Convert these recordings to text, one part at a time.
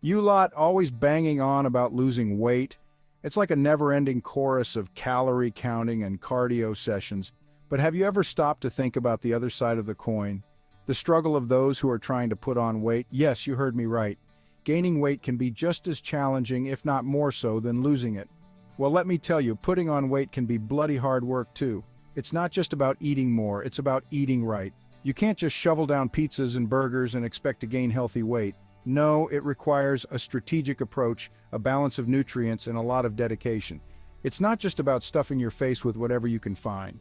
You lot always banging on about losing weight. It's like a never-ending chorus of calorie counting and cardio sessions. But have you ever stopped to think about the other side of the coin? The struggle of those who are trying to put on weight? Yes, you heard me right. Gaining weight can be just as challenging, if not more so, than losing it. Well, let me tell you, putting on weight can be bloody hard work too. It's not just about eating more, it's about eating right. You can't just shovel down pizzas and burgers and expect to gain healthy weight. No, it requires a strategic approach, a balance of nutrients, and a lot of dedication. It's not just about stuffing your face with whatever you can find.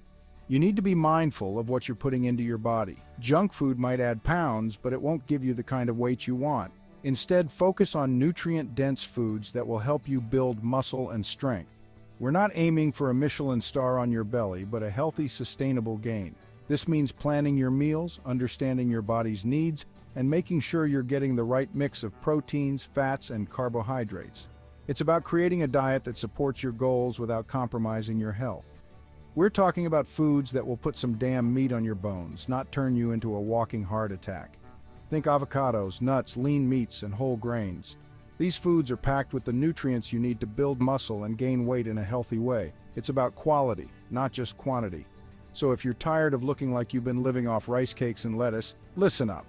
You need to be mindful of what you're putting into your body. Junk food might add pounds, but it won't give you the kind of weight you want. Instead, focus on nutrient-dense foods that will help you build muscle and strength. We're not aiming for a Michelin star on your belly, but a healthy, sustainable gain. This means planning your meals, understanding your body's needs, and making sure you're getting the right mix of proteins, fats, and carbohydrates. It's about creating a diet that supports your goals without compromising your health. We're talking about foods that will put some damn meat on your bones, not turn you into a walking heart attack. Think avocados, nuts, lean meats, and whole grains. These foods are packed with the nutrients you need to build muscle and gain weight in a healthy way. It's about quality, not just quantity. So if you're tired of looking like you've been living off rice cakes and lettuce, listen up.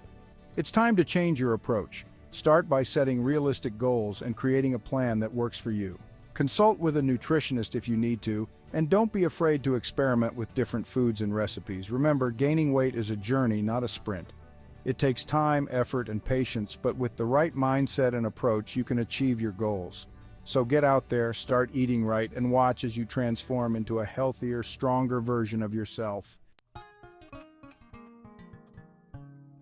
It's time to change your approach. Start by setting realistic goals and creating a plan that works for you. Consult with a nutritionist if you need to, and don't be afraid to experiment with different foods and recipes. Remember, gaining weight is a journey, not a sprint. It takes time, effort, and patience, but with the right mindset and approach, you can achieve your goals. So get out there, start eating right, and watch as you transform into a healthier, stronger version of yourself.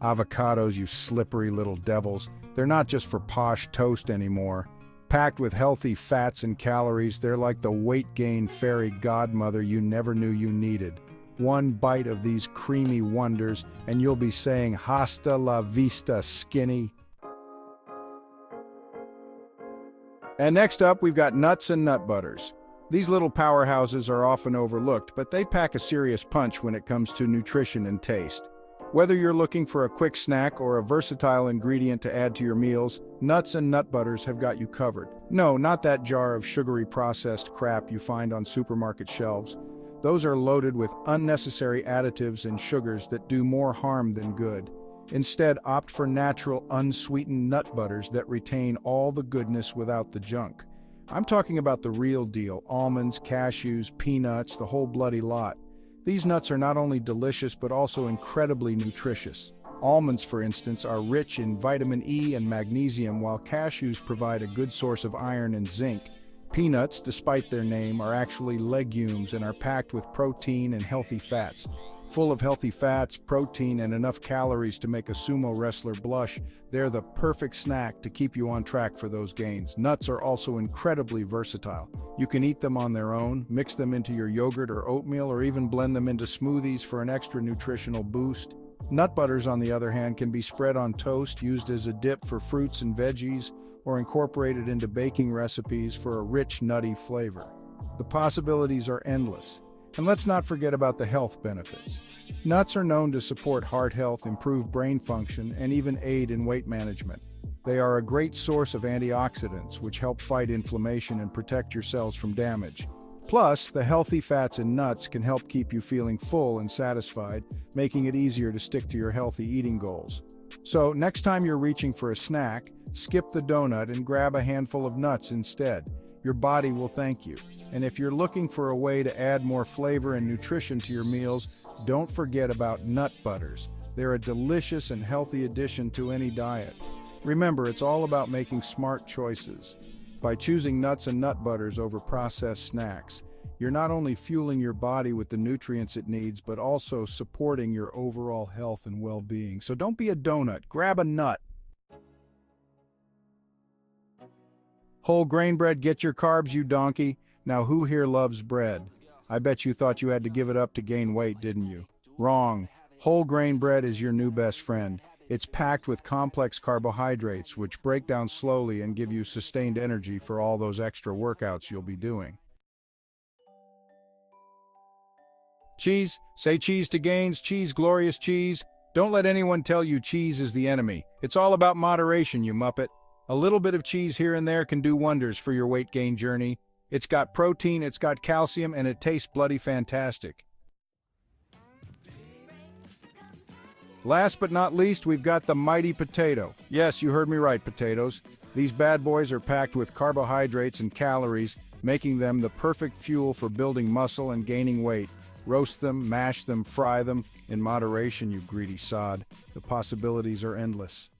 Avocados, you slippery little devils. They're not just for posh toast anymore. Packed with healthy fats and calories, they're like the weight gain fairy godmother you never knew you needed. One bite of these creamy wonders, and you'll be saying, "Hasta la vista, skinny." And next up, we've got nuts and nut butters. These little powerhouses are often overlooked, but they pack a serious punch when it comes to nutrition and taste. Whether you're looking for a quick snack or a versatile ingredient to add to your meals, nuts and nut butters have got you covered. No, not that jar of sugary processed crap you find on supermarket shelves. Those are loaded with unnecessary additives and sugars that do more harm than good. Instead, opt for natural, unsweetened nut butters that retain all the goodness without the junk. I'm talking about the real deal: almonds, cashews, peanuts, the whole bloody lot. These nuts are not only delicious but also incredibly nutritious. Almonds, for instance, are rich in vitamin E and magnesium, while cashews provide a good source of iron and zinc. Peanuts, despite their name, are actually legumes and are packed with protein and healthy fats. Full of healthy fats, protein, and enough calories to make a sumo wrestler blush, they're the perfect snack to keep you on track for those gains. Nuts are also incredibly versatile. You can eat them on their own, mix them into your yogurt or oatmeal, or even blend them into smoothies for an extra nutritional boost. Nut butters, on the other hand, can be spread on toast, used as a dip for fruits and veggies, or incorporated into baking recipes for a rich, nutty flavor. The possibilities are endless. And let's not forget about the health benefits. Nuts are known to support heart health, improve brain function, and even aid in weight management. They are a great source of antioxidants, which help fight inflammation and protect your cells from damage. Plus, the healthy fats in nuts can help keep you feeling full and satisfied, making it easier to stick to your healthy eating goals. So, next time you're reaching for a snack, skip the donut and grab a handful of nuts instead. Your body will thank you. And if you're looking for a way to add more flavor and nutrition to your meals, don't forget about nut butters. They're a delicious and healthy addition to any diet. Remember, it's all about making smart choices. By choosing nuts and nut butters over processed snacks, you're not only fueling your body with the nutrients it needs, but also supporting your overall health and well-being. So don't be a donut, grab a nut. Whole grain bread, get your carbs, you donkey. Now who here loves bread? I bet you thought you had to give it up to gain weight, didn't you? Wrong. Whole grain bread is your new best friend. It's packed with complex carbohydrates, which break down slowly and give you sustained energy for all those extra workouts you'll be doing. Cheese? Say cheese to gains, cheese, glorious cheese. Don't let anyone tell you cheese is the enemy. It's all about moderation, you muppet. A little bit of cheese here and there can do wonders for your weight gain journey. It's got protein, it's got calcium, and it tastes bloody fantastic. Last but not least, we've got the mighty potato. Yes, you heard me right, potatoes. These bad boys are packed with carbohydrates and calories, making them the perfect fuel for building muscle and gaining weight. Roast them, mash them, fry them. In moderation, you greedy sod. The possibilities are endless.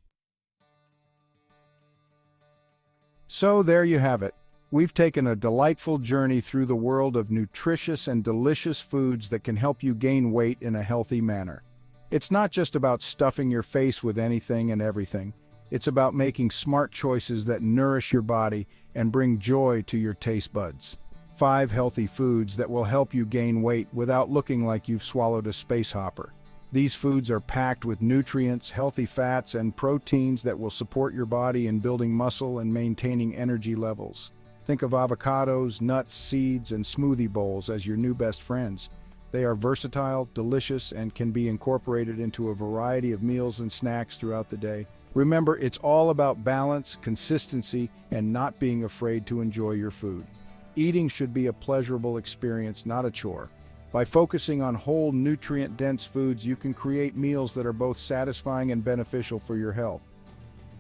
So there you have it. We've taken a delightful journey through the world of nutritious and delicious foods that can help you gain weight in a healthy manner. It's not just about stuffing your face with anything and everything. It's about making smart choices that nourish your body and bring joy to your taste buds. 5 healthy foods that will help you gain weight without looking like you've swallowed a space hopper. These foods are packed with nutrients, healthy fats, and proteins that will support your body in building muscle and maintaining energy levels. Think of avocados, nuts, seeds, and smoothie bowls as your new best friends. They are versatile, delicious, and can be incorporated into a variety of meals and snacks throughout the day. Remember, it's all about balance, consistency, and not being afraid to enjoy your food. Eating should be a pleasurable experience, not a chore. By focusing on whole, nutrient-dense foods, you can create meals that are both satisfying and beneficial for your health.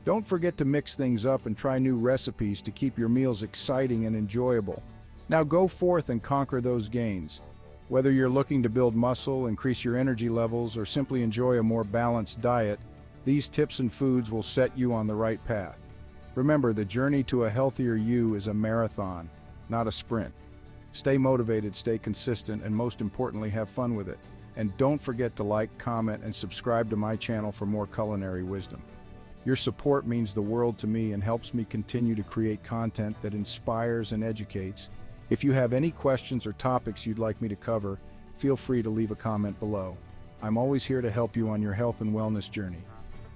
Don't forget to mix things up and try new recipes to keep your meals exciting and enjoyable. Now go forth and conquer those gains. Whether you're looking to build muscle, increase your energy levels, or simply enjoy a more balanced diet, these tips and foods will set you on the right path. Remember, the journey to a healthier you is a marathon, not a sprint. Stay motivated, stay consistent, and most importantly, have fun with it. And don't forget to like, comment, and subscribe to my channel for more culinary wisdom. Your support means the world to me and helps me continue to create content that inspires and educates. If you have any questions or topics you'd like me to cover, feel free to leave a comment below. I'm always here to help you on your health and wellness journey.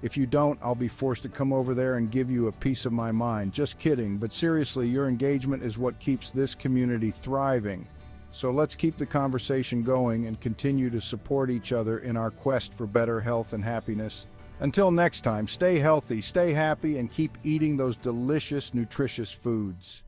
If you don't, I'll be forced to come over there and give you a piece of my mind. Just kidding, but seriously, your engagement is what keeps this community thriving. So let's keep the conversation going and continue to support each other in our quest for better health and happiness. Until next time, stay healthy, stay happy, and keep eating those delicious, nutritious foods.